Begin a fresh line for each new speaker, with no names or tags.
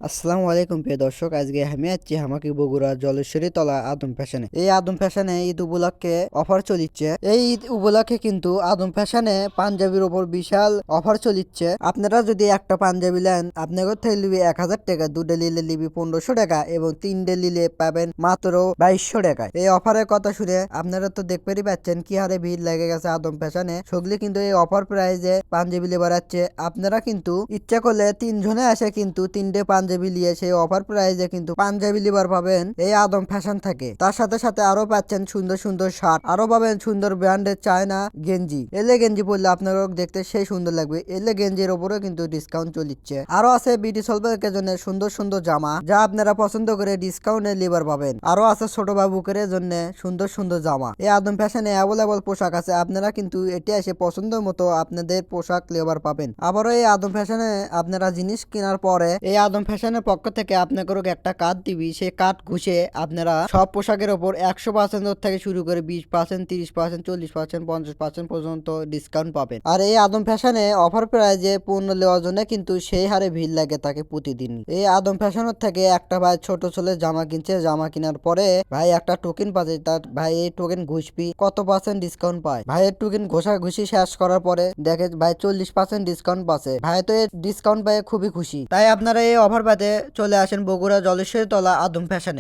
আসসালামু আলাইকুম প্রিয় দর্শক, আজকে আমি আছি আমাকে বগুড়া জলেশ্বরী তলা আদম ফ্যাশনে। এই আদম ফ্যাশনে ঈদ উপলক্ষে অফার চলিচ্ছে। এই ঈদ উপলক্ষে কিন্তু আদম ফ্যাশনে পাঞ্জাবির ওপর বিশাল অফার চলিচ্ছে। আপনারা যদি একটা পাঞ্জাবি নেন, আপনাদের থেকে লিবি 1000 টাকা, দুটো নিলে লিবি 1500 টাকা এবং তিনটে নিলে পাবেন মাত্র 2200 টাকায়। এই অফারের কথা শুনে আপনারা তো দেখতেই পাচ্ছেন কি হারে ভিড় লেগে গেছে আদম ফ্যাশনে। সগলি কিন্তু এই অফার প্রাইজে পাঞ্জাবি লেবার আছে। আপনারা কিন্তু ইচ্ছা করলে তিনজনে আসে কিন্তু তিনটে পাঞ্জাবি নিয়ে সেই অফার প্রাইজে কিন্তু পাঞ্জাবি লিবার পাবেন এই আদম ফ্যাশন থেকে। তার সাথে সাথে আরো পাচ্ছেন সুন্দর সুন্দর শার্ট, আরো পাবেন সুন্দর ব্র্যান্ডের চায়না গেঞ্জি। এলে গেঞ্জি পরলে আপনারও দেখতে সেই সুন্দর লাগবে। এলে গেঞ্জির উপরে কিন্তু ডিসকাউন্ট চলিচ্ছে। আরো আছে বিউটি সলভের জন্য সুন্দর সুন্দর জামা, যা আপনারা পছন্দ করে ডিসকাউন্টে লিবার পাবেন। আরো আছে ছোট বাবুকের জন্য সুন্দর সুন্দর জামা। এই আদম ফ্যাশনে অ্যাভেলেবল পোশাক আছে। আপনারা কিন্তু এটি এসে পছন্দ মতো আপনাদের পোশাক লেবার পাবেন। আবারও এই আদম ফ্যাশনে আপনারা জিনিস কেনার পরে এই আদম ফ্যাশনের পক্ষ থেকে আপনাকে একটা কার্ড দিবি। সেই কার্ড ঘুষে আপনারা সব পোশাকের ওপর 100% থেকে শুরু করে 20%, 30%, 40%, 50% পর্যন্ত ডিসকাউন্ট পাবেন। আর এই আদম ফ্যাশনে অফার প্রাইজে পণ্য নেওয়ার জন্য কিন্তু সেই হারে ভিড় লাগে থাকে প্রতিদিন। এই আদম ফ্যাশনের থেকে একটা ভাই ছোট ছেলে জামা কিনছে, জামা কেনার পরে ভাই একটা টোকেন পাচ্ছে। তার ভাই এই টোকেন ঘুষবি কত পার্সেন্ট ডিসকাউন্ট পায়। ভাইয়ের টোকেন ঘোষা ঘুষি শেষ করার পরে দেখে ভাই 40% ডিসকাউন্ট পাচ্ছে। ভাই তো এই ডিসকাউন্ট পায় খুবই খুশি। তাই আপনারা এই অফার পাতে চলে আসেন বগুড়া জলেশ্বরী তলা আদম ফ্যাশনে।